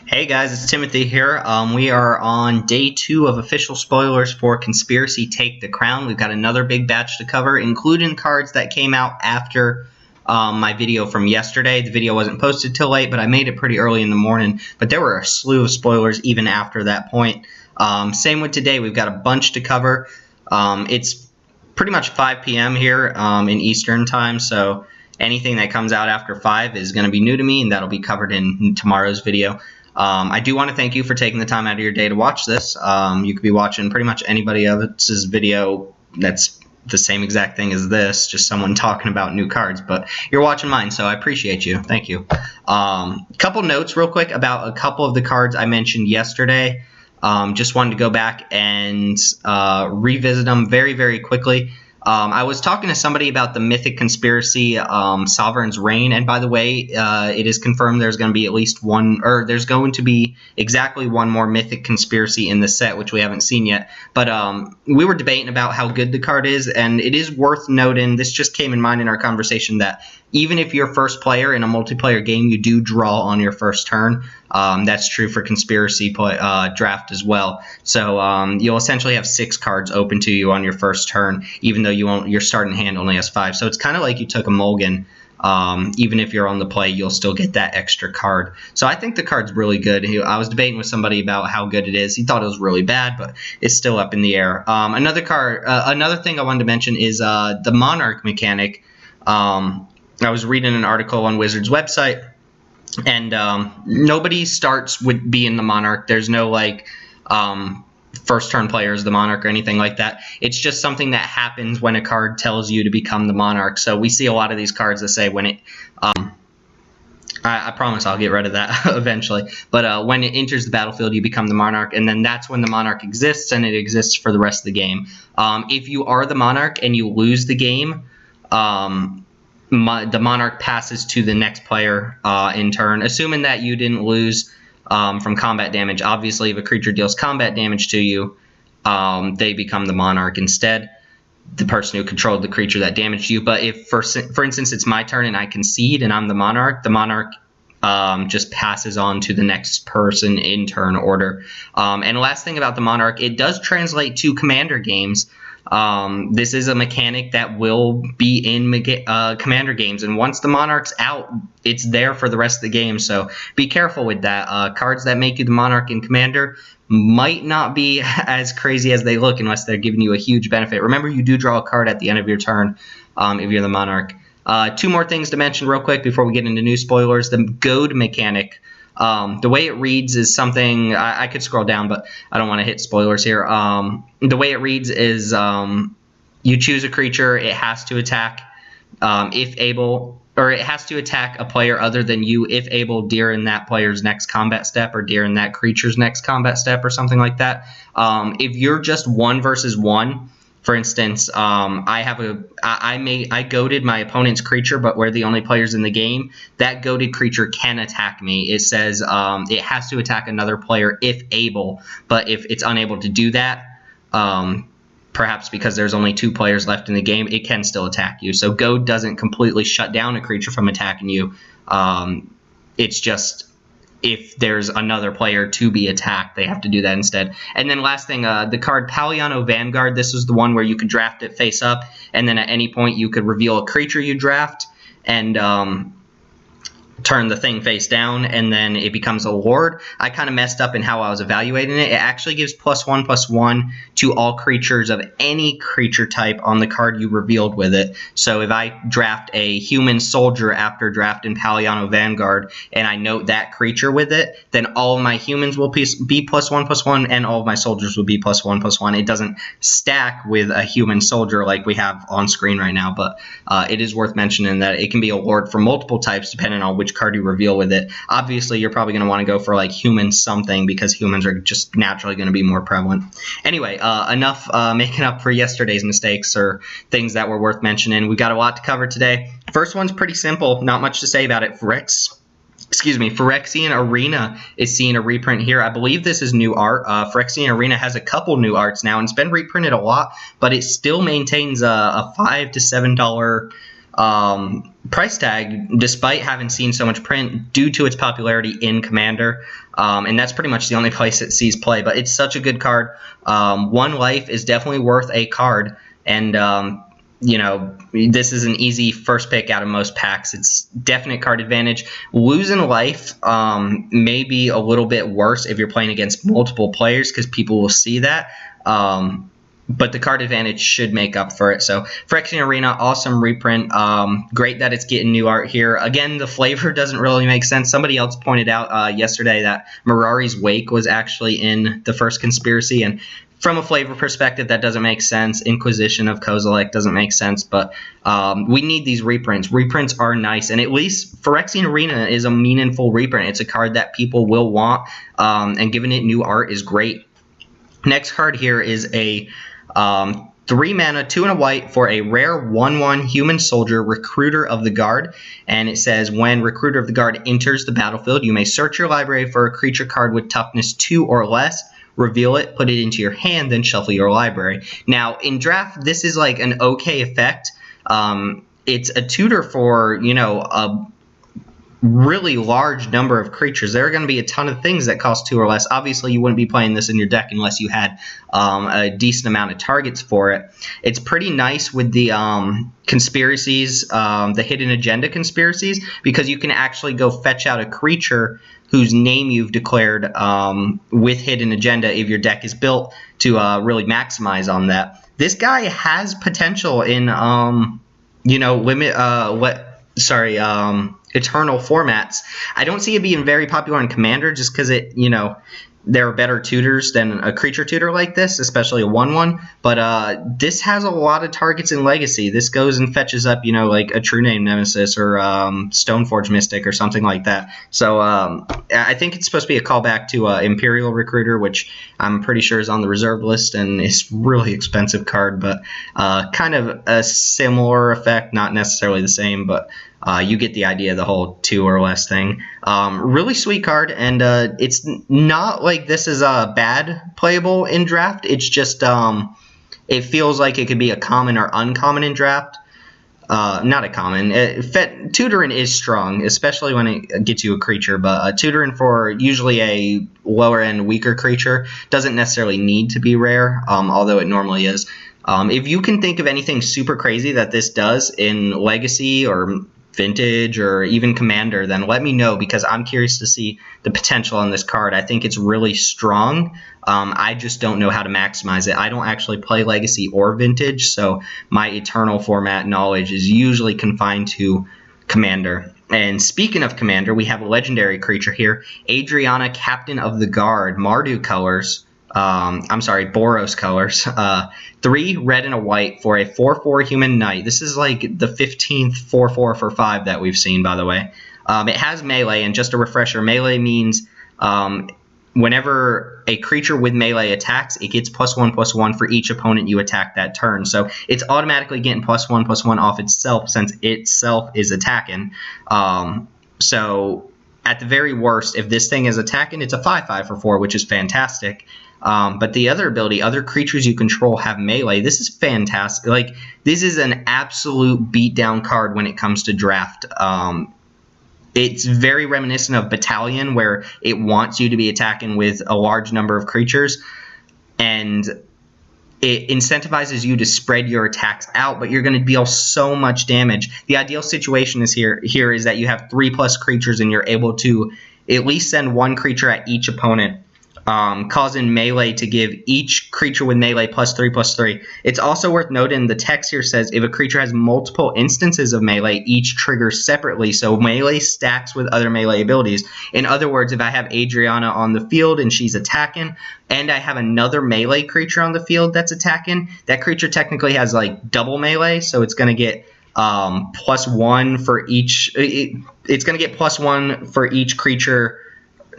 Hey guys, it's Timothy here. We are on day 2 of official spoilers for Conspiracy Take the Crown. We've got another big batch to cover, including cards that came out after my video from yesterday. The video wasn't posted till late, but I made it pretty early in the morning. But there were a slew of spoilers even after that point. Same with today. We've got a bunch to cover. It's pretty much 5 p.m. here in Eastern time, so anything that comes out after 5 is going to be new to me, and that'll be covered in tomorrow's video. I do want to thank you for taking the time out of your day to watch this. You could be watching pretty much anybody else's video that's the same exact thing as this, just someone talking about new cards, but you're watching mine, so I appreciate you. Thank you. Couple notes real quick about a couple of the cards I mentioned yesterday. Just wanted to go back and revisit them very, very quickly. I was talking to somebody about the Mythic Conspiracy Sovereign's Reign, and by the way, it is confirmed there's going to be at least one, or there's going to be exactly one more Mythic Conspiracy in the set, which we haven't seen yet. But we were debating about how good the card is, and it is worth noting, this just came in mind in our conversation, that even if you're first player in a multiplayer game, you do draw on your first turn. That's true for Conspiracy Draft as well. So you'll essentially have 6 cards open to you on your first turn, even though your starting hand only has 5. So it's kind of like you took a mulligan. Even if you're on the play, you'll still get that extra card. So I think the card's really good. I was debating with somebody about how good it is. He thought it was really bad, but it's still up in the air. Another thing I wanted to mention is the Monarch mechanic. I was reading an article on Wizards' website, and nobody starts with being the Monarch. There's no first turn player is the Monarch or anything like that. It's just something that happens when a card tells you to become the Monarch. So we see a lot of these cards that say when it I promise I'll get rid of that eventually. But when it enters the battlefield, you become the Monarch, and then that's when the Monarch exists, and it exists for the rest of the game. If you are the Monarch and you lose the game, the Monarch passes to the next player in turn, assuming that you didn't lose from combat damage. Obviously, if a creature deals combat damage to you, they become the Monarch instead, the person who controlled the creature that damaged you. But if, for instance, it's my turn and I concede and I'm the Monarch just passes on to the next person in turn order. And the last thing about the Monarch, it does translate to Commander games. This is a mechanic that will be in Commander games, and once the Monarch's out, it's there for the rest of the game, so be careful with that. Cards that make you the Monarch in Commander might not be as crazy as they look unless they're giving you a huge benefit. Remember, you do draw a card at the end of your turn if you're the Monarch. 2 more things to mention real quick before we get into new spoilers. The Goad mechanic. The way it reads is something, I could scroll down, but I don't want to hit spoilers here. The way it reads is you choose a creature, it has to attack if able, or it has to attack a player other than you if able during that player's next combat step or during that creature's next combat step or something like that. If you're just 1 versus 1, for instance, I goaded my opponent's creature, but we're the only players in the game. That goaded creature can attack me. It says it has to attack another player if able, but if it's unable to do that, perhaps because there's only 2 players left in the game, it can still attack you. So goad doesn't completely shut down a creature from attacking you. It's just if there's another player to be attacked, they have to do that instead. And then last thing, the card Palliano Vanguard, this is the one where you could draft it face up, and then at any point you could reveal a creature you draft and turn the thing face down, and then it becomes a ward. I kind of messed up in how I was evaluating it. It actually gives +1/+1 to all creatures of any creature type on the card you revealed with it. So if I draft a human soldier after drafting Palliano Vanguard and I note that creature with it, then all of my humans will be +1/+1 and all of my soldiers will be +1/+1. It doesn't stack with a human soldier like we have on screen right now, but it is worth mentioning that it can be a ward for multiple types depending on which card you reveal with it. Obviously, you're probably going to want to go for like human something because humans are just naturally going to be more prevalent. Anyway, enough making up for yesterday's mistakes or things that were worth mentioning. We got a lot to cover today. First one's pretty simple, not much to say about it. Phyrexian Arena is seeing a reprint here. I believe this is new art. Phyrexian Arena has a couple new arts now, and it's been reprinted a lot, but it still maintains a $5 to $7 price tag, despite having seen so much print due to its popularity in Commander. And that's pretty much the only place it sees play. But it's such a good card. 1 life is definitely worth a card. And, you know, this is an easy first pick out of most packs. It's definite card advantage. Losing life may be a little bit worse if you're playing against multiple players because people will see that. But the card advantage should make up for it. So Phyrexian Arena, awesome reprint. Great that it's getting new art here. Again, the flavor doesn't really make sense. Somebody else pointed out yesterday that Mirari's Wake was actually in the first conspiracy, and from a flavor perspective, that doesn't make sense. Inquisition of Kozilek doesn't make sense, but we need these reprints. Reprints are nice, and at least Phyrexian Arena is a meaningful reprint. It's a card that people will want, and giving it new art is great. Next card here is a 3 mana, 2 and a white for a rare 1/1 human soldier, Recruiter of the Guard. And it says, when Recruiter of the Guard enters the battlefield, you may search your library for a creature card with toughness 2 or less, reveal it, put it into your hand, then shuffle your library. Now, in draft, this is like an okay effect. It's a tutor for, you know, a really large number of creatures. There are going to be a ton of things that cost 2 or less. Obviously, you wouldn't be playing this in your deck unless you had a decent amount of targets for it. It's pretty nice with the conspiracies, the hidden agenda conspiracies, because you can actually go fetch out a creature whose name you've declared with hidden agenda if your deck is built to really maximize on that. This guy has potential in, you know, eternal formats. I don't see it being very popular in Commander just because it, you know, there are better tutors than a creature tutor like this, especially a 1/1. But this has a lot of targets in Legacy. This goes and fetches up, you know, like a True Name Nemesis or Stoneforge Mystic or something like that. So I think it's supposed to be a callback to Imperial Recruiter, which I'm pretty sure is on the reserve list and is really expensive card, but kind of a similar effect, not necessarily the same, but you get the idea, the whole 2 or less thing. Really sweet card, and it's not like this is bad playable in draft. It's just it feels like it could be a common or uncommon in draft. Not a common. Tutoring is strong, especially when it gets you a creature, but tutoring for usually a lower-end, weaker creature doesn't necessarily need to be rare, although it normally is. If you can think of anything super crazy that this does in Legacy or Vintage or even Commander, then let me know, because I'm curious to see the potential on this card. I think it's really strong. I just don't know how to maximize it. I don't actually play Legacy or Vintage, so my Eternal format knowledge is usually confined to Commander. And speaking of Commander, we have a legendary creature here, Adriana, Captain of the Guard, Mardu colors. Boros colors. 3 red and a white for a 4/4 human knight. This is like the 15th 4/4 for 5 that we've seen, by the way. It has melee, and just a refresher, melee means whenever a creature with melee attacks, it gets +1/+1 for each opponent you attack that turn. So it's automatically getting +1/+1 off itself since itself is attacking. So at the very worst, if this thing is attacking, it's a 5/5 for 4, which is fantastic. But the other ability, other creatures you control have melee. This is fantastic. Like, this is an absolute beatdown card when it comes to draft. It's very reminiscent of Battalion, where it wants you to be attacking with a large number of creatures, and it incentivizes you to spread your attacks out, but you're going to deal so much damage. The ideal situation is here is that you have 3+ creatures, and you're able to at least send 1 creature at each opponent, causing melee to give each creature with melee +3/+3. It's also worth noting the text here says if a creature has multiple instances of melee, each triggers separately, so melee stacks with other melee abilities. In other words, if I have Adriana on the field and she's attacking, and I have another melee creature on the field that's attacking, that creature technically has like double melee, so it's going to get +1 for each. It's going to get +1 for each creature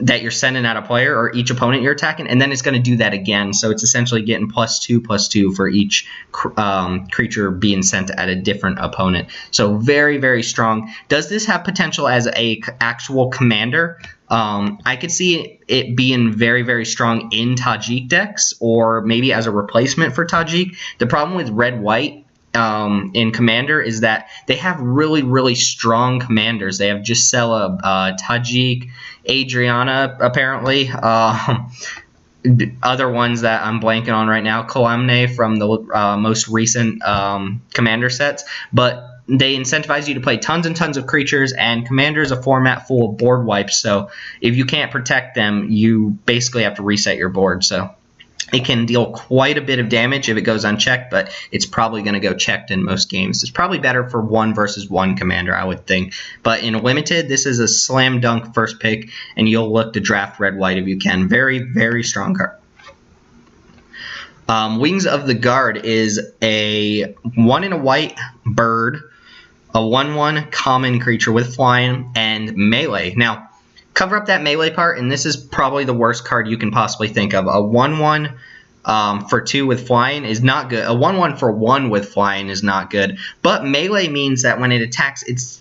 that you're sending at a player or each opponent you're attacking, and then it's going to do that again. So it's essentially getting +2/+2 for each creature being sent at a different opponent. So very, very strong. Does this have potential as a actual commander? I could see it being very, very strong in Tajik decks, or maybe as a replacement for Tajik. The problem with red-white in Commander is that they have really, really strong commanders. They have Gisela, Tajik, Adriana, apparently. Other ones that I'm blanking on right now, Kalamne from the most recent Commander sets. But they incentivize you to play tons and tons of creatures, and Commander is a format full of board wipes. So if you can't protect them, you basically have to reset your board. So it can deal quite a bit of damage if it goes unchecked, but it's probably going to go checked in most games. It's probably better for 1 versus 1 Commander, I would think. But in Limited, this is a slam dunk first pick, and you'll look to draft red-white if you can. Very, very strong card. Wings of the Guard is a 1 in a white bird, a 1/1 common creature with flying and melee. Now, cover up that melee part, and this is probably the worst card you can possibly think of. A 1/1 for 2 with flying is not good. A 1/1 for 1 with flying is not good. But melee means that when it attacks, it's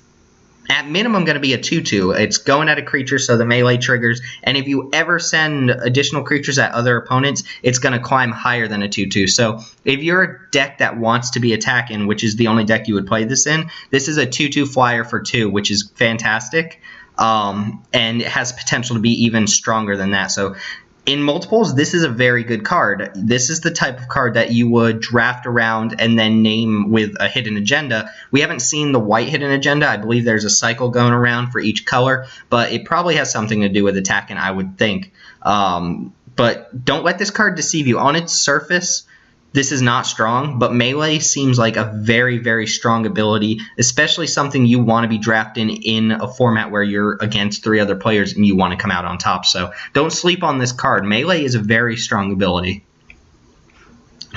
at minimum going to be a 2/2. It's going at a creature, so the melee triggers. And if you ever send additional creatures at other opponents, it's going to climb higher than a 2/2. So if you're a deck that wants to be attacking, which is the only deck you would play this in, this is a 2/2 flyer for 2, which is fantastic. And it has potential to be even stronger than that. So in multiples, this is a very good card. This is the type of card that you would draft around and then name with a hidden agenda. We haven't seen the white hidden agenda. I believe there's a cycle going around for each color, but it probably has something to do with attacking, I would think. But don't let this card deceive you. On its surface, this is not strong, but melee seems like a very, very strong ability, especially something you want to be drafting in a format where you're against 3 other players and you want to come out on top. So don't sleep on this card. Melee is a very strong ability.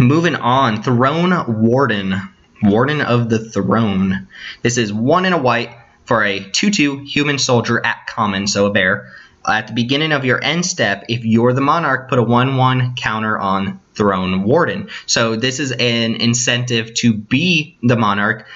Moving on, Throne Warden. Warden of the Throne. This is 1 in a white for a 2/2 human soldier at common, so a bear. At the beginning of your end step, if you're the Monarch, put a 1/1 counter on Throne Warden. So this is an incentive to be the Monarch.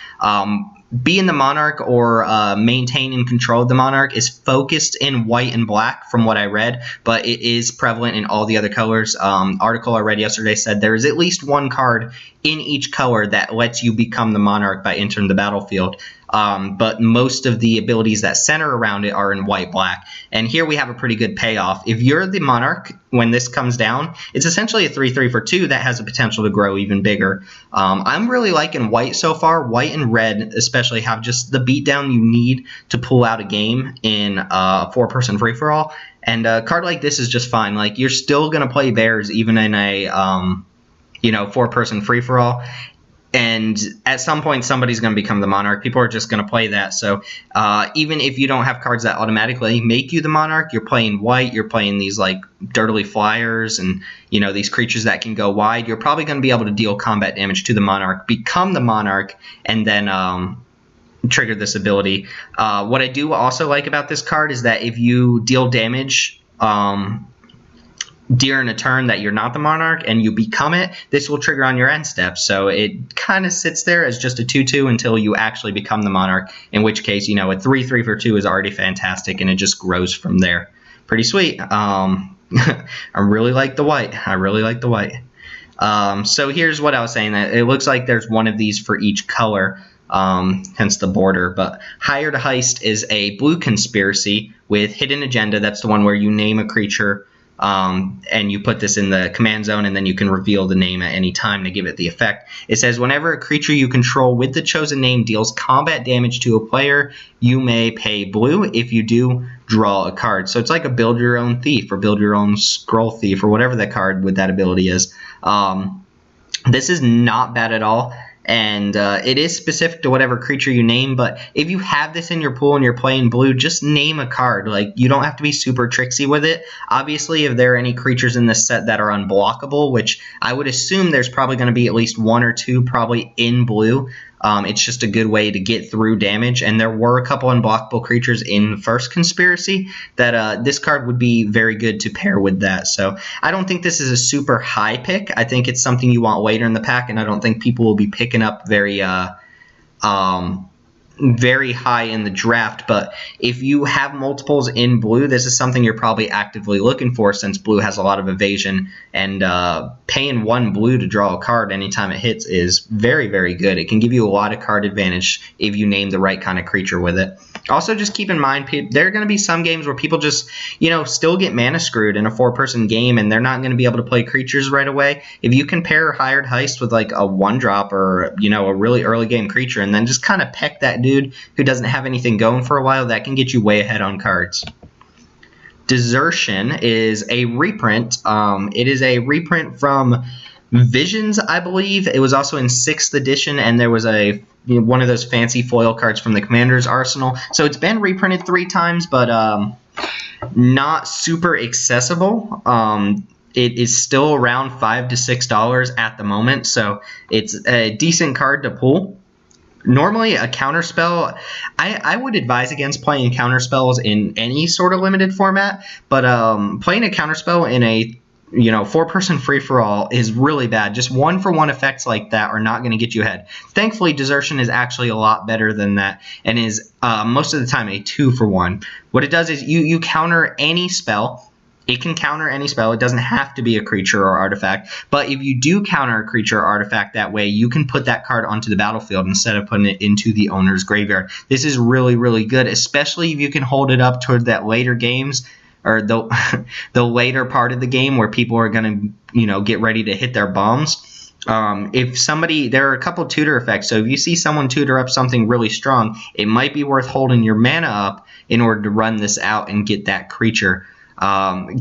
Being the Monarch or maintain and control the Monarch is focused in white and black from what I read, but it is prevalent in all the other colors. Article I read yesterday said there is at least 1 card in each color that lets you become the Monarch by entering the battlefield. But most of the abilities that center around it are in white-black. And here we have a pretty good payoff. If you're the Monarch, when this comes down, it's essentially a 3/3 for 2 that has the potential to grow even bigger. I'm really liking white so far. White and red especially have just the beatdown you need to pull out a game in a 4-person free-for-all. And a card like this is just fine. Like, you're still going to play bears even in a 4-person free-for-all. And at some point, somebody's going to become the Monarch. People are just going to play that. So even if you don't have cards that automatically make you the Monarch, you're playing white, you're playing these like dirtily flyers and these creatures that can go wide, you're probably going to be able to deal combat damage to the Monarch, become the Monarch, and then trigger this ability. What I do also like about this card is that if you deal damage during a turn that you're not the Monarch and you become it, this will trigger on your end step. So it kind of sits there as just a 2/2 until you actually become the Monarch, in which case, a 3/3 for 2 is already fantastic, and it just grows from there. Pretty sweet. I really like the white. So here's what I was saying. That it looks like there's 1 of these for each color, hence the border. But Hired Heist is a blue conspiracy with hidden agenda. That's the one where you name a creature, and you put this in the command zone, and then you can reveal the name at any time to give it the effect. It says, whenever a creature you control with the chosen name deals combat damage to a player, you may pay blue. If you do, draw a card. So it's like a build your own thief or build your own scroll thief or whatever that card with that ability is. This is not bad at all. And it is specific to whatever creature you name, but if you have this in your pool and you're playing blue, just name a card. Like, you don't have to be super tricksy with it. Obviously, if there are any creatures in this set that are unblockable, which I would assume there's probably going to be at least 1 or 2 probably in blue, it's just a good way to get through damage. And there were a couple unblockable creatures in first conspiracy that this card would be very good to pair with that. So I don't think this is a super high pick. I think it's something you want later in the pack, and I don't think people will be picking up very very high in the draft, but if you have multiples in blue, this is something you're probably actively looking for, since blue has a lot of evasion, and paying 1 blue to draw a card anytime it hits is very, very good. It can give you a lot of card advantage if you name the right kind of creature with it. Also, just keep in mind, there are going to be some games where people just, still get mana screwed in a 4-person game, and they're not going to be able to play creatures right away. If you can pair Hired Heist with like a 1-drop or, a really early game creature, and then just kind of peck that dude who doesn't have anything going for a while, that can get you way ahead on cards. Desertion is a reprint. It is a reprint from Visions, I believe. It was also in 6th edition, and there was one of those fancy foil cards from the Commander's Arsenal. So it's been reprinted 3 times, but not super accessible. It is still around $5 to $6 at the moment, so it's a decent card to pull. Normally, a counterspell, I would advise against playing counterspells in any sort of limited format, but playing a counterspell in a 4-person free-for-all is really bad. Just 1-for-1 effects like that are not going to get you ahead. Thankfully, Desertion is actually a lot better than that, and is most of the time a 2-for-1. What it does is you counter any spell. It can counter any spell. It doesn't have to be a creature or artifact. But if you do counter a creature or artifact that way, you can put that card onto the battlefield instead of putting it into the owner's graveyard. This is really, really good, especially if you can hold it up toward that later games, or the later part of the game where people are going to, get ready to hit their bombs. There are a couple tutor effects. So if you see someone tutor up something really strong, it might be worth holding your mana up in order to run this out and get that creature.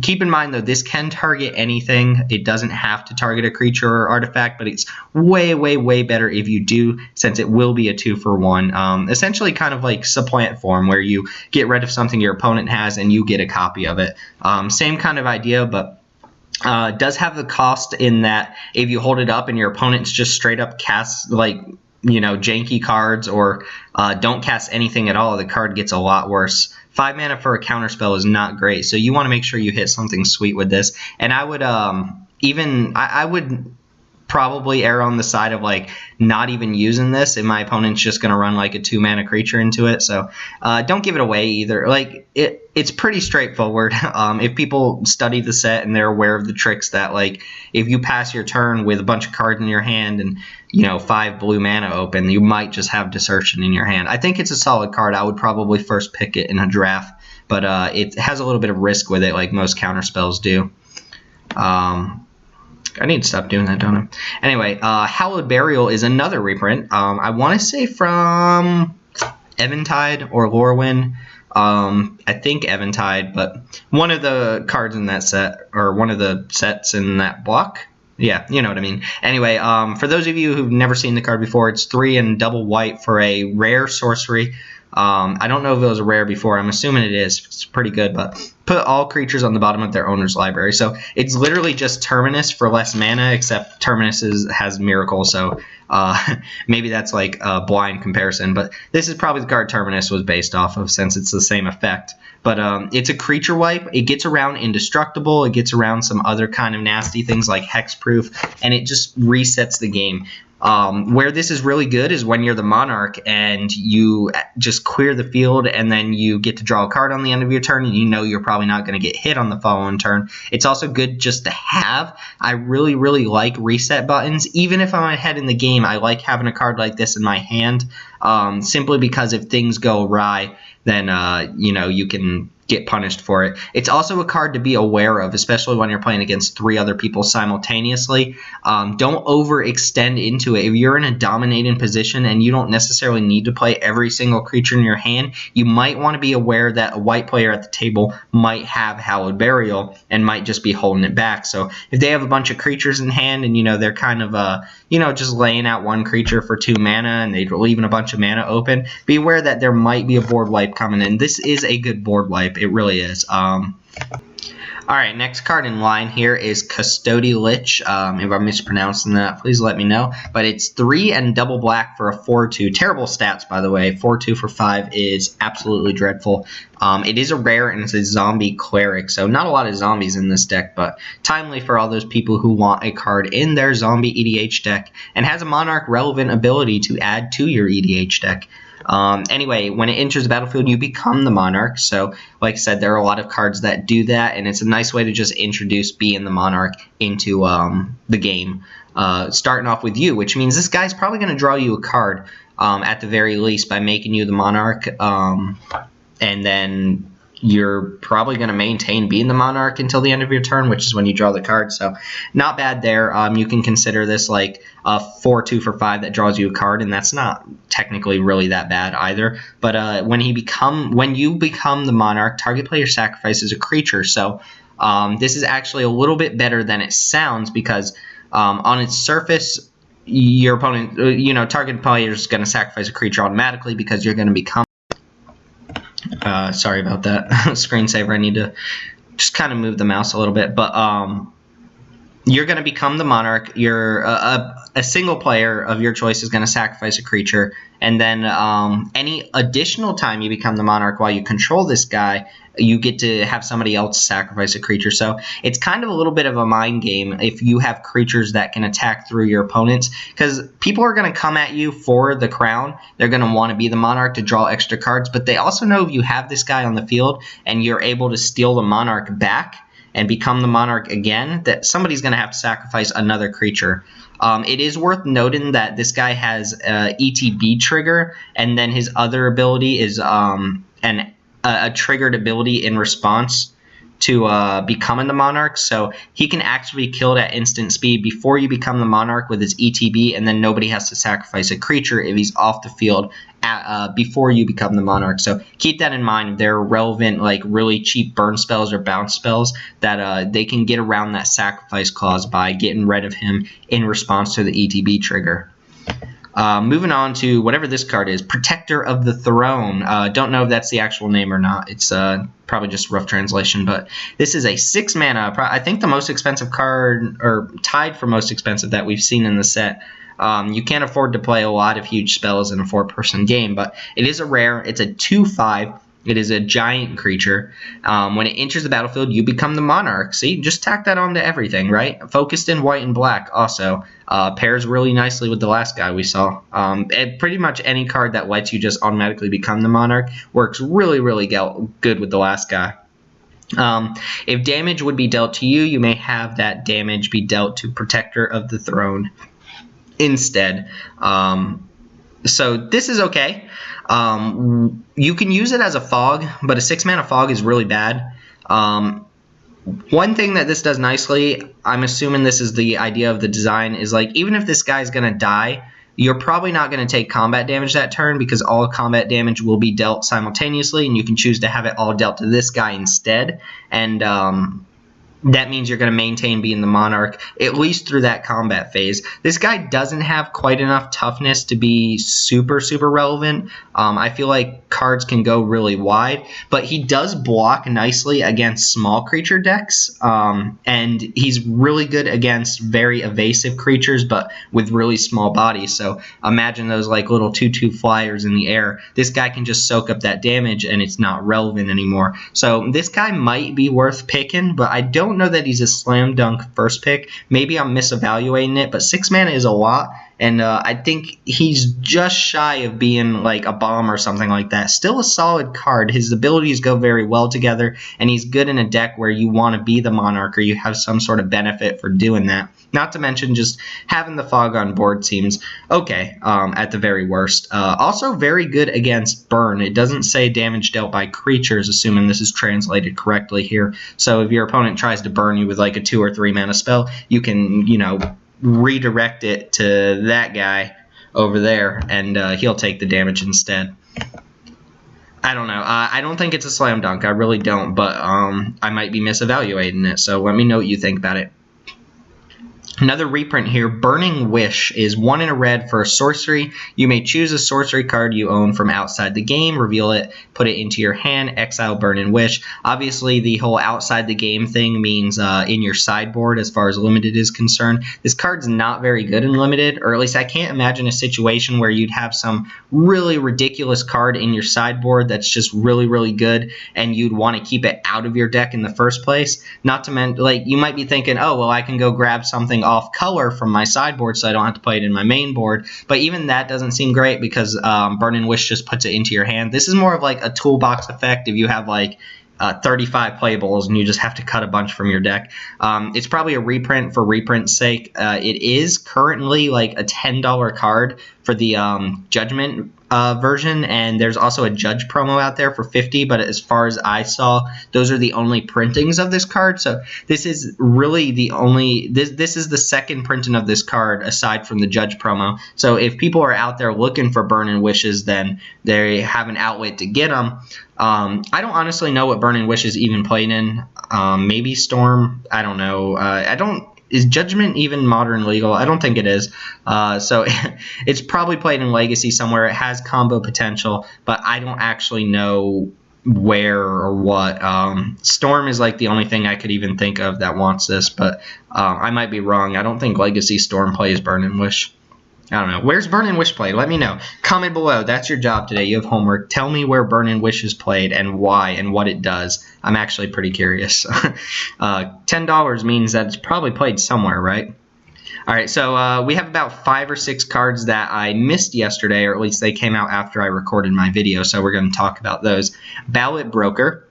Keep in mind, though, this can target anything. It doesn't have to target a creature or artifact, but it's way, way, way better if you do, since it will be a 2-for-1. Essentially kind of like supplant form, where you get rid of something your opponent has and you get a copy of it. Same kind of idea, but does have the cost in that if you hold it up and your opponent's just straight up casts janky cards, or don't cast anything at all, the card gets a lot worse. 5 mana for a counterspell is not great, so you want to make sure you hit something sweet with this. And I would I would probably err on the side of not even using this if my opponent's just going to run like a 2-mana creature into it. So don't give it away either. It's pretty straightforward. If people study the set and they're aware of the tricks that if you pass your turn with a bunch of cards in your hand and 5 blue mana open, you might just have Desertion in your hand. I think it's a solid card. I would probably first pick it in a draft, but it has a little bit of risk with it, like most counterspells do. I need to stop doing that, don't I? Anyway, Hallowed Burial is another reprint. I want to say from Eventide or Lorwyn. I think Eventide, but one of the cards in that set, or one of the sets in that block. Yeah, you know what I mean. Anyway, for those of you who've never seen the card before, it's 3 and double white for a rare sorcery. I don't know if it was a rare before. I'm assuming it is. It's pretty good, but put all creatures on the bottom of their owner's library. So it's literally just Terminus for less mana, except Terminus has Miracle, so maybe that's like a blind comparison. But this is probably the card Terminus was based off of, since it's the same effect. But it's a creature wipe. It gets around Indestructible. It gets around some other kind of nasty things like Hexproof, and it just resets the game. Where this is really good is when you're the Monarch and you just clear the field, and then you get to draw a card on the end of your turn, and you're probably not going to get hit on the following turn. It's also good just to have. I really, really like reset buttons. Even if I'm ahead in the game, I like having a card like this in my hand, simply because if things go awry, then you can get punished for it. It's also a card to be aware of, especially when you're playing against 3 other people simultaneously. Don't overextend into it. If you're in a dominating position and you don't necessarily need to play every single creature in your hand, you might want to be aware that a white player at the table might have Hallowed Burial and might just be holding it back. So if they have a bunch of creatures in hand and they're kind of just laying out one creature for 2 mana and they're leaving a bunch of mana open, be aware that there might be a board wipe coming in. This is a good board wipe. It really is. Alright, next card in line here is Custodial Lich. If I'm mispronouncing that, please let me know. But it's 3 and double black for a 4-2. Terrible stats, by the way. 4-2 for 5 is absolutely dreadful. It is a rare, and it's a zombie cleric, so not a lot of zombies in this deck, but timely for all those people who want a card in their zombie EDH deck, and has a Monarch relevant ability to add to your EDH deck. Anyway, when it enters the battlefield, you become the Monarch. So, like I said, there are a lot of cards that do that, and it's a nice way to just introduce being the Monarch into the game. Starting off with you, which means this guy's probably going to draw you a card at the very least by making you the Monarch, and then you're probably going to maintain being the Monarch until the end of your turn, which is when you draw the card. So not bad there. You can consider this like a 4-2 for 5 that draws you a card, and that's not technically really that bad either. But when you become the Monarch, target player sacrifices a creature. So this is actually a little bit better than it sounds, because on its surface, your opponent, target player is going to sacrifice a creature automatically because you're going to become. Sorry about that. Screensaver. I need to just kind of move the mouse a little bit. But you're going to become the Monarch. You're a single player of your choice is going to sacrifice a creature. And then any additional time you become the Monarch while you control this guy, you get to have somebody else sacrifice a creature. So it's kind of a little bit of a mind game if you have creatures that can attack through your opponents, because people are going to come at you for the crown. They're going to want to be the Monarch to draw extra cards, but they also know if you have this guy on the field and you're able to steal the Monarch back and become the Monarch again, that somebody's going to have to sacrifice another creature. It is worth noting that this guy has ETB trigger, and then his other ability is a triggered ability in response to becoming the Monarch. So he can actually be killed at instant speed before you become the Monarch with his ETB, and then nobody has to sacrifice a creature if he's off the field before you become the Monarch. So keep that in mind. If there are relevant, like really cheap burn spells or bounce spells, that they can get around that sacrifice clause by getting rid of him in response to the ETB trigger. Moving on to whatever this card is, Protector of the Throne. Don't know if that's the actual name or not. It's probably just rough translation, but this is a 6 mana. I think the most expensive card, or tied for most expensive that we've seen in the set. You can't afford to play a lot of huge spells in a 4-person game, but it is a rare. It's a 2/5. It is a giant creature. When it enters the battlefield, you become the Monarch. See, just tack that onto everything, right? Focused in white and black also. Pairs really nicely with the last guy we saw. And pretty much any card that lets you just automatically become the Monarch works really, really good with the last guy. If damage would be dealt to you, you may have that damage be dealt to Protector of the Throne instead. So this is okay. You can use it as a fog, but a 6-mana fog is really bad. One thing that this does nicely, I'm assuming this is the idea of the design, is like even if this guy's going to die, you're probably not going to take combat damage that turn, because all combat damage will be dealt simultaneously, and you can choose to have it all dealt to this guy instead. And that means you're going to maintain being the Monarch, at least through that combat phase. This guy doesn't have quite enough toughness to be super, super relevant. I feel like cards can go really wide, but he does block nicely against small creature decks, and he's really good against very evasive creatures, but with really small bodies. So imagine those like little 2/2 flyers in the air. This guy can just soak up that damage, and it's not relevant anymore. So this guy might be worth picking, but I don't know that he's a slam dunk first pick. Maybe I'm misevaluating it, but 6 mana is a lot, and I think he's just shy of being like a bomb or something like that. Still a solid card. His abilities go very well together, and he's good in a deck where you want to be the Monarch or you have some sort of benefit for doing that. Not to mention just having the fog on board seems okay at the very worst. Also very good against burn. It doesn't say damage dealt by creatures, assuming this is translated correctly here. So if your opponent tries to burn you with like a 2 or 3 mana spell, you can, redirect it to that guy over there, and he'll take the damage instead. I don't know. I don't think it's a slam dunk. I really don't, but I might be misevaluating it, so let me know what you think about it. Another reprint here, Burning Wish, is 1 in a red for a sorcery. You may choose a sorcery card you own from outside the game, reveal it, put it into your hand, exile Burning Wish. Obviously, the whole outside the game thing means in your sideboard as far as limited is concerned. This card's not very good in limited, or at least I can't imagine a situation where you'd have some really ridiculous card in your sideboard that's just really, really good, and you'd want to keep it out of your deck in the first place. Not to mention, like, you might be thinking, oh, well, I can go grab something off color from my sideboard so I don't have to play it in my main board. But even that doesn't seem great because Burning Wish just puts it into your hand. This is more of like a toolbox effect if you have like 35 playables and you just have to cut a bunch from your deck. It's probably a reprint for reprint's sake. It is currently like a $10 card for the Judgment version, and there's also a Judge promo out there for $50, but as far as I saw, those are the only printings of this card. So this is really the only, this is the second printing of this card aside from the Judge promo. So if people are out there looking for Burning Wishes, then they have an outlet to get them. I don't honestly know what Burning Wishes even played in. Maybe Storm. I don't know. Is Judgment even modern legal? I don't think it is. So it's probably played in Legacy somewhere. It has combo potential, but I don't actually know where or what. Storm is like the only thing I could even think of that wants this, but I might be wrong. I don't think Legacy Storm plays Burning Wish. I don't know. Where's Burning Wish played? Let me know. Comment below. That's your job today. You have homework. Tell me where Burning Wish is played and why and what it does. I'm actually pretty curious. $10 means that it's probably played somewhere, right? All right, so we have about 5 or 6 cards that I missed yesterday, or at least they came out after I recorded my video, so we're going to talk about those. Ballot Broker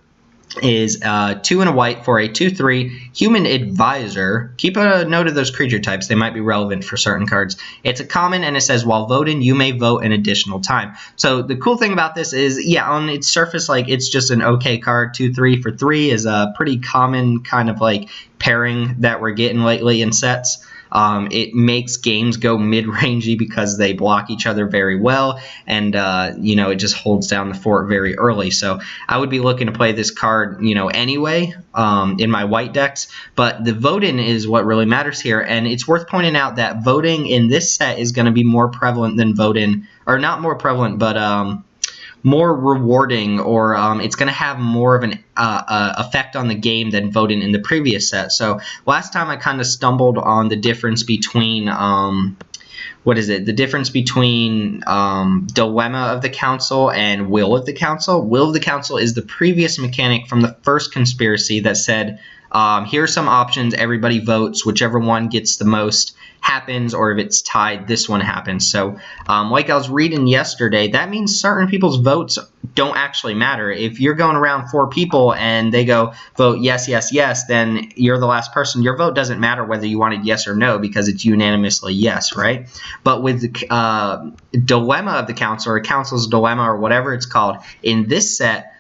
is 2 and a white for a 2/3 human advisor. Keep a note of those creature types. They might be relevant for certain cards. It's a common, and it says, while voting, you may vote an additional time. So the cool thing about this is, yeah, on its surface, like, it's just an okay card. 2/3 for 3 is a pretty common kind of like pairing that we're getting lately in sets. It makes games go mid-rangey because they block each other very well, and it just holds down the fort very early. So I would be looking to play this card, anyway, in my white decks. But the voting is what really matters here, and it's worth pointing out that voting in this set is going to be more prevalent than voting, or not more prevalent, but more rewarding, or it's going to have more of an effect on the game than voting in the previous set. So last time I kind of stumbled on the difference between the difference between Dilemma of the Council and Will of the Council. Will of the Council is the previous mechanic from the first conspiracy that said, here are some options, everybody votes, whichever one gets the most happens, or if it's tied, this one happens. So like I was reading yesterday, that means certain people's votes don't actually matter. If you're going around 4 people and they go vote yes, yes, yes, then you're the last person. Your vote doesn't matter whether you wanted yes or no because it's unanimously yes, right? But with the Dilemma of the Council, or Council's Dilemma, or whatever it's called, in this set,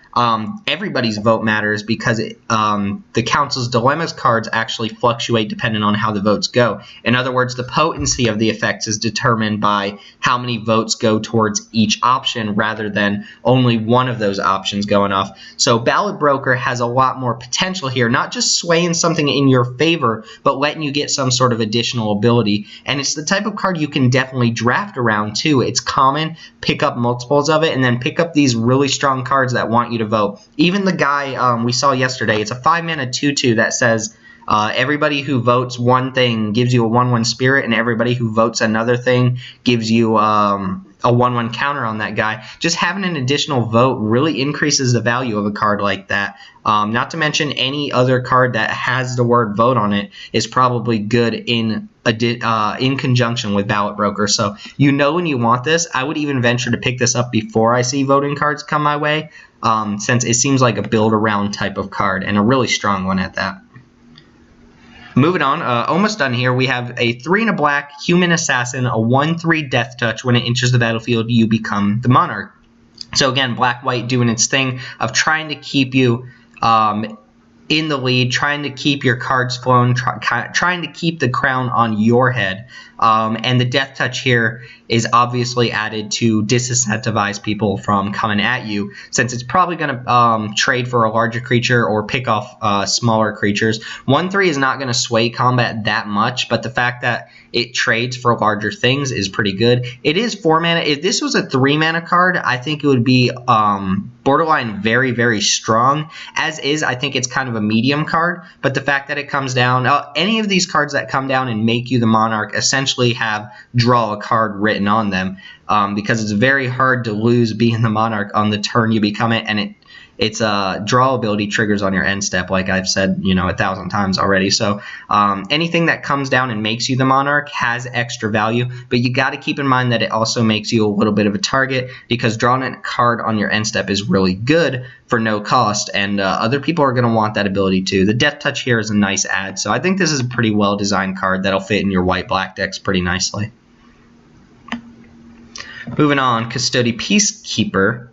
everybody's vote matters because the Council's Dilemmas cards actually fluctuate depending on how the votes go. In other words, the potency of the effects is determined by how many votes go towards each option rather than only one of those options going off. So Ballot Broker has a lot more potential here, not just swaying something in your favor, but letting you get some sort of additional ability. And it's the type of card you can definitely draft around too. It's common, pick up multiples of it, and then pick up these really strong cards that want you to vote. Even the guy we saw yesterday, it's a 5-mana 2/2 that says everybody who votes one thing gives you a 1/1 spirit, and everybody who votes another thing gives you a 1/1 counter on that guy. Just having an additional vote really increases the value of a card like that. Not to mention any other card that has the word vote on it is probably good in conjunction with Ballot Broker. So when you want this. I would even venture to pick this up before I see voting cards come my way, since it seems like a build-around type of card, and a really strong one at that. Moving on, almost done here, we have a 3 and a black human assassin, a 1/3 death touch. When it enters the battlefield, you become the monarch. So again, black-white doing its thing of trying to keep you in the lead, trying to keep your cards flowing, trying to keep the crown on your head. And the death touch here is obviously added to disincentivize people from coming at you, since it's probably going to trade for a larger creature or pick off smaller creatures. 1/3 is not going to sway combat that much, but the fact that it trades for larger things is pretty good. It is 4 mana. If this was a 3 mana card, I think it would be borderline very, very strong. As is, I think it's kind of a medium card, but the fact that it comes down, any of these cards that come down and make you the monarch essentially have draw a card written on them, because it's very hard to lose being the monarch on the turn you become it, and its draw ability triggers on your end step, like I've said, 1,000 times already. So anything that comes down and makes you the Monarch has extra value, but you got to keep in mind that it also makes you a little bit of a target, because drawing a card on your end step is really good for no cost, and other people are going to want that ability too. The Death Touch here is a nice add, so I think this is a pretty well designed card that'll fit in your white-black decks pretty nicely. Moving on, Custodial Peacekeeper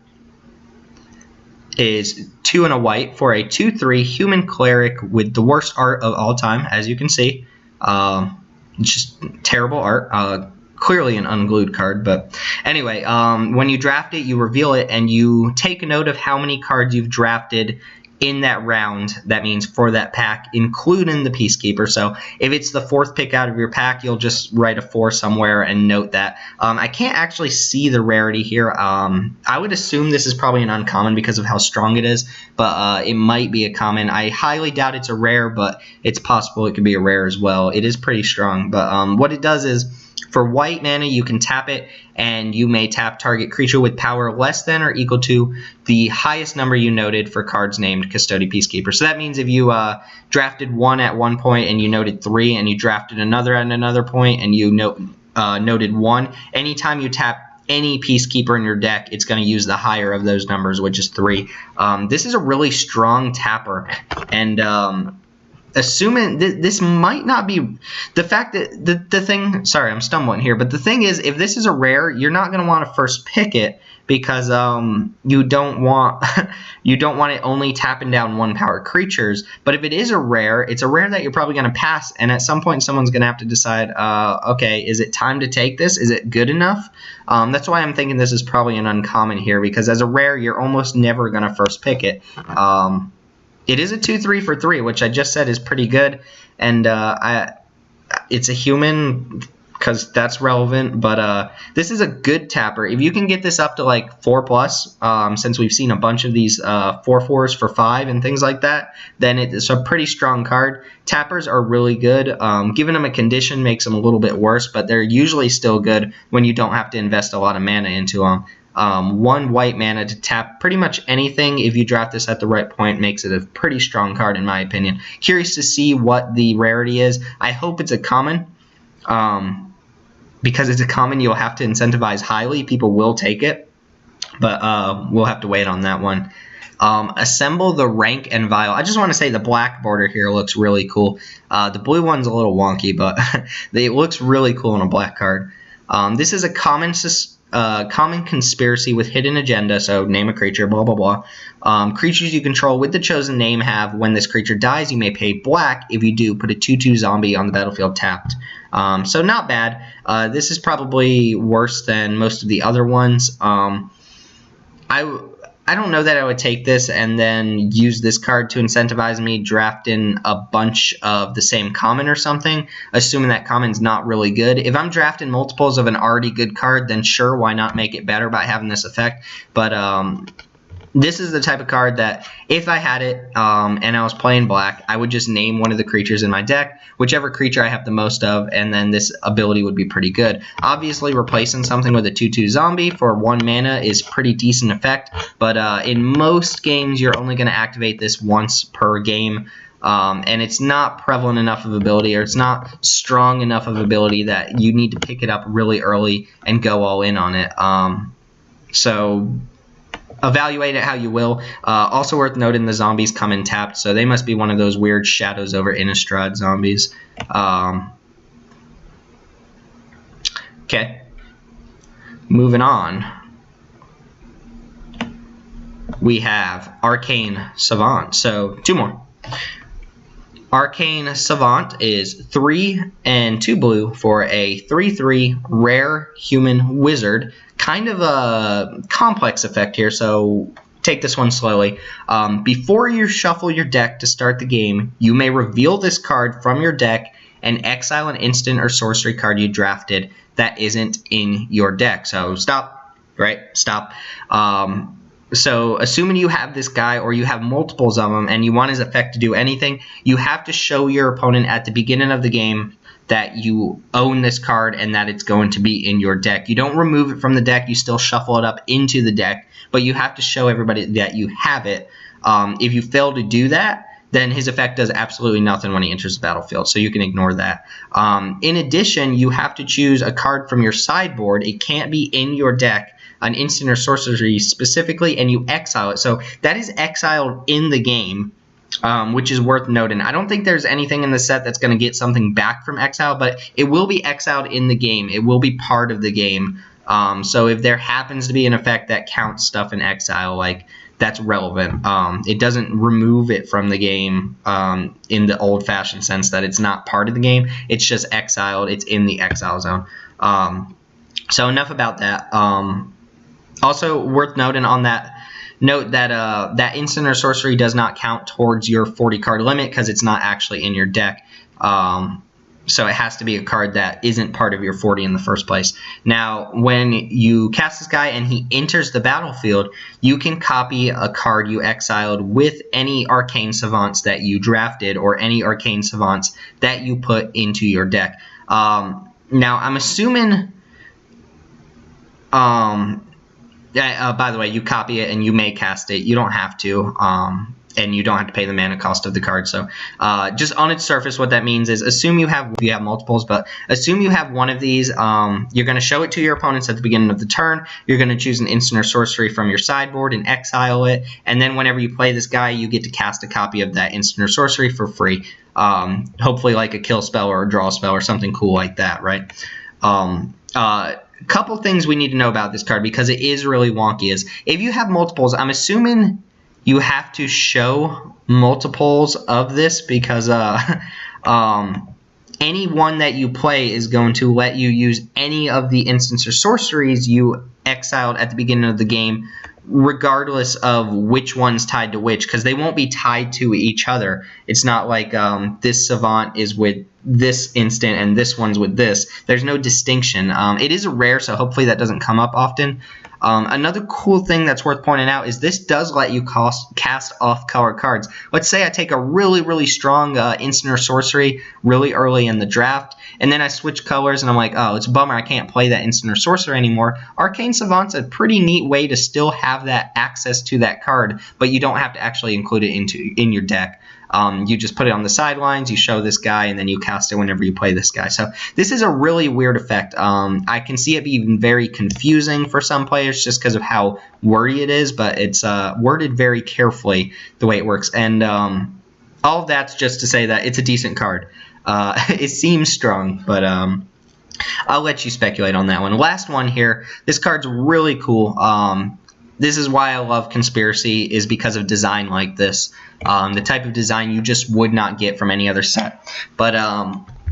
is 2 and a white for a 2/3 human cleric with the worst art of all time, as you can see. Just terrible art. Clearly an unglued card, but anyway, when you draft it, you reveal it, and you take a note of how many cards you've drafted in that round. That means for that pack, including the Peacekeeper. So if it's the 4th pick out of your pack, you'll just write a 4 somewhere and note that. I can't actually see the rarity here. I would assume this is probably an uncommon because of how strong it is, but it might be a common. I highly doubt it's a rare, but it's possible it could be a rare as well. It is pretty strong, but what it does is, for white mana, you can tap it, and you may tap target creature with power less than or equal to the highest number you noted for cards named Custodial Peacekeeper. So that means if you drafted 1 at one point and you noted 3, and you drafted another at another point and you noted 1, anytime you tap any Peacekeeper in your deck, it's going to use the higher of those numbers, which is 3. This is a really strong tapper, and assuming this might not be the fact that the thing, sorry, I'm stumbling here, but the thing is, if this is a rare, you're not going to want to first pick it, because you don't want it only tapping down 1-power creatures. But if it is a rare, it's a rare that you're probably going to pass, and at some point someone's going to have to decide, okay, is it time to take this? Is it good enough? That's why I'm thinking this is probably an uncommon here, because as a rare, you're almost never going to first pick it. It is a 2/3 for 3, which I just said is pretty good, and it's a human because that's relevant, but this is a good tapper. If you can get this up to like 4+, since we've seen a bunch of these 4/4s for 5 and things like that, then it's a pretty strong card. Tappers are really good. Giving them a condition makes them a little bit worse, but they're usually still good when you don't have to invest a lot of mana into them. 1 white mana to tap pretty much anything if you draft this at the right point makes it a pretty strong card, in my opinion. Curious to see what the rarity is. I hope it's a common. Because it's a common, you'll have to incentivize highly. People will take it, but we'll have to wait on that one. Assemble the Rank and Vial. I just want to say the black border here looks really cool. The blue one's a little wonky, but it looks really cool on a black card. This is a common conspiracy with hidden agenda, so name a creature, blah, blah, blah. Creatures you control with the chosen name have, when this creature dies, you may pay black. If you do, put a 2/2 zombie on the battlefield tapped. So not bad. This is probably worse than most of the other ones. I don't know that I would take this and then use this card to incentivize me drafting a bunch of the same common or something, assuming that common's not really good. If I'm drafting multiples of an already good card, then sure, why not make it better by having this effect? But this is the type of card that if I had it and I was playing black, I would just name one of the creatures in my deck, whichever creature I have the most of, and then this ability would be pretty good. Obviously, replacing something with a 2/2 zombie for 1 mana is pretty decent effect, but in most games, you're only going to activate this once per game, and it's not prevalent enough of ability, or it's not strong enough of ability that you need to pick it up really early and go all in on it. So evaluate it how you will. Also worth noting, the zombies come in tapped, so they must be one of those weird Shadows over Innistrad zombies. Okay. Moving on. We have Arcane Savant. So 2 more. Arcane Savant is 3 and 2 blue for a 3/3 rare human wizard. Kind of a complex effect here, so take this one slowly. Before you shuffle your deck to start the game, you may reveal this card from your deck and exile an instant or sorcery card you drafted that isn't in your deck. So stop, right? Stop. So assuming you have this guy or you have multiples of them and you want his effect to do anything, you have to show your opponent at the beginning of the game that you own this card and that it's going to be in your deck. You don't remove it from the deck. You still shuffle it up into the deck, but you have to show everybody that you have it. If you fail to do that, then his effect does absolutely nothing when he enters the battlefield, so you can ignore that. In addition, you have to choose a card from your sideboard. It can't be in your deck, an instant or sorcery specifically, and you exile it. So that is exiled in the game, which is worth noting. I don't think there's anything in the set that's going to get something back from exile, but it will be exiled in the game. It will be part of the game. So if there happens to be an effect that counts stuff in exile, like, that's relevant. It doesn't remove it from the game in the old-fashioned sense that it's not part of the game. It's just exiled. It's in the exile zone. So enough about that. Also worth noting on that, note that that instant or sorcery does not count towards your 40-card limit because it's not actually in your deck. So it has to be a card that isn't part of your 40 in the first place. Now, when you cast this guy and he enters the battlefield, you can copy a card you exiled with any Arcane Savants that you drafted or any Arcane Savants that you put into your deck. Now, I'm assuming... by the way, you copy it and you may cast it. You don't have to. And you don't have to pay the mana cost of the card. So just on its surface, what that means is assume you have multiples, but assume you have one of these. You're going to show it to your opponents at the beginning of the turn. You're going to choose an instant or sorcery from your sideboard and exile it. And then whenever you play this guy, you get to cast a copy of that instant or sorcery for free. Hopefully like a kill spell or a draw spell or something cool like that, right? Couple things we need to know about this card because it is really wonky is if you have multiples, I'm assuming you have to show multiples of this because any one that you play is going to let you use any of the instants or sorceries you exiled at the beginning of the game, regardless of which one's tied to which, because they won't be tied to each other. It's not like this Savant is with this instant and this one's with this. There's no distinction. It is a rare, so hopefully that doesn't come up often. Another cool thing that's worth pointing out is this does let you cast off-color cards. Let's say I take a really, really strong instant or sorcery really early in the draft, and then I switch colors and I'm like, oh, it's a bummer I can't play that instant or sorcery anymore. Arcane Savant's a pretty neat way to still have that access to that card, but you don't have to actually include it in your deck. You just put it on the sidelines, you show this guy, and then you cast it whenever you play this guy. So this is a really weird effect. I can see it being very confusing for some players just because of how wordy it is, but it's worded very carefully the way it works. And all of that's just to say that it's a decent card. It seems strong, but I'll let you speculate on that one. Last one here. This card's really cool. This is why I love Conspiracy, is because of design like this. The type of design you just would not get from any other set. But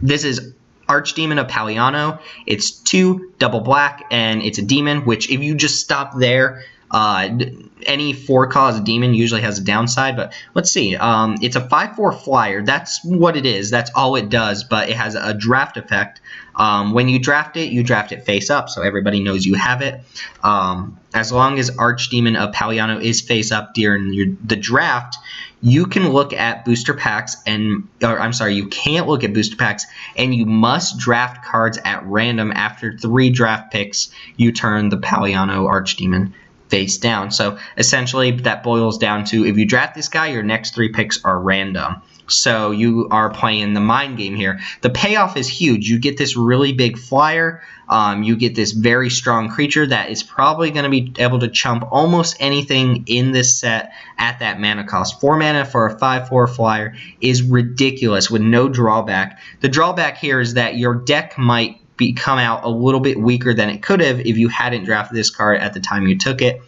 this is Archdemon Apollon. It's 2 double black, and it's a demon, which if you just stop there, any 4-cost demon usually has a downside, but let's see. It's a 5/4 flyer. That's what it is. That's all it does, but it has a draft effect. When you draft it face up, so everybody knows you have it. As long as Archdemon Apollon is face up during the draft, you can look at booster packs you can't look at booster packs, and you must draft cards at random. After 3 draft picks, you turn the Apollon Archdemon face down. So essentially that boils down to if you draft this guy, your next 3 picks are random. So you are playing the mind game here. The payoff is huge. You get this really big flyer. You get this very strong creature that is probably going to be able to chump almost anything in this set at that mana cost. 4 mana for a 5/4 flyer is ridiculous with no drawback. The drawback here is that your deck might come out a little bit weaker than it could have if you hadn't drafted this card at the time you took it.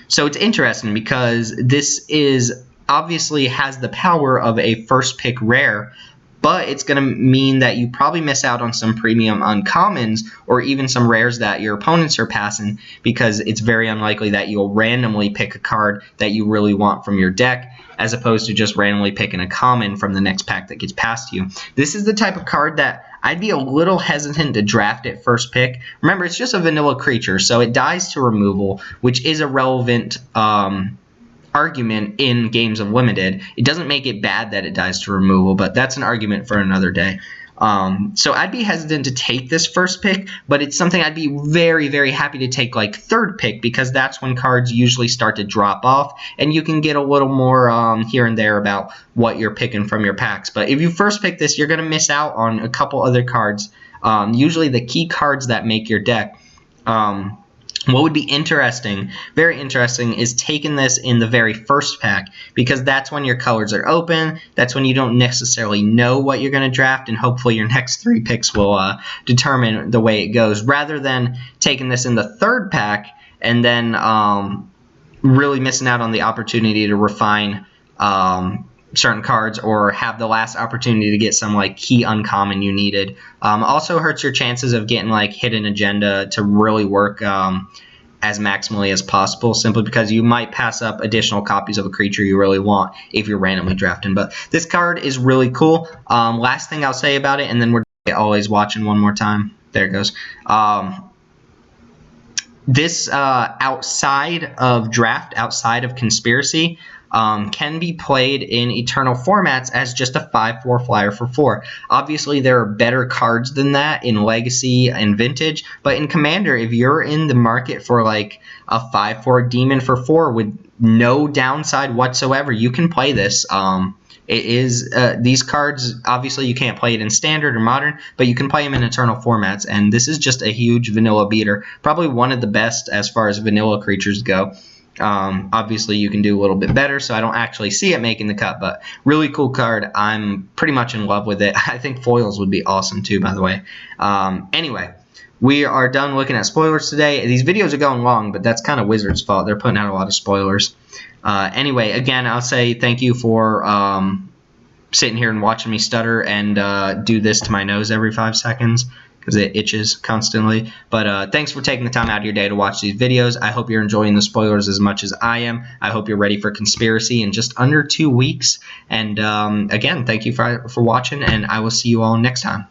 So it's interesting because this is obviously has the power of a first pick rare, but it's going to mean that you probably miss out on some premium uncommons or even some rares that your opponents are passing, because it's very unlikely that you'll randomly pick a card that you really want from your deck as opposed to just randomly picking a common from the next pack that gets passed to you. This is the type of card that I'd be a little hesitant to draft at first pick. Remember, it's just a vanilla creature, so it dies to removal, which is a relevant argument in games of limited. It doesn't make it bad that it dies to removal, but that's an argument for another day. So I'd be hesitant to take this first pick, but it's something I'd be very, very happy to take like third pick, because that's when cards usually start to drop off and you can get a little more here and there about what you're picking from your packs. But if you first pick this, you're going to miss out on a couple other cards, usually the key cards that make your deck. What would be interesting, very interesting, is taking this in the very first pack, because that's when your colors are open, that's when you don't necessarily know what you're going to draft, and hopefully your next 3 picks will determine the way it goes, rather than taking this in the third pack and then really missing out on the opportunity to refine certain cards or have the last opportunity to get some like key uncommon you needed. Also hurts your chances of getting like hidden agenda to really work as maximally as possible, simply because you might pass up additional copies of a creature you really want if you're randomly drafting. But this card is really cool. Last thing I'll say about it, and then we're always watching one more time. There it goes. This outside of draft, outside of conspiracy, can be played in Eternal formats as just a 5/4 flyer for 4. Obviously, there are better cards than that in Legacy and Vintage, but in Commander, if you're in the market for like a 5/4 demon for 4 with no downside whatsoever, you can play this. It is these cards, obviously you can't play it in Standard or Modern, but you can play them in Eternal formats, and this is just a huge vanilla beater. Probably one of the best as far as vanilla creatures go. Obviously you can do a little bit better, so I don't actually see it making the cut, but really cool card. I'm pretty much in love with it. I think foils would be awesome too, by the way. Anyway, we are done looking at spoilers today. These videos are going long, but that's kind of Wizards' fault. They're putting out a lot of spoilers. Anyway, again, I'll say thank you for sitting here and watching me stutter and do this to my nose every 5 seconds, because it itches constantly. But thanks for taking the time out of your day to watch these videos. I hope you're enjoying the spoilers as much as I am. I hope you're ready for Conspiracy in just under 2 weeks. And again, thank you for watching, and I will see you all next time.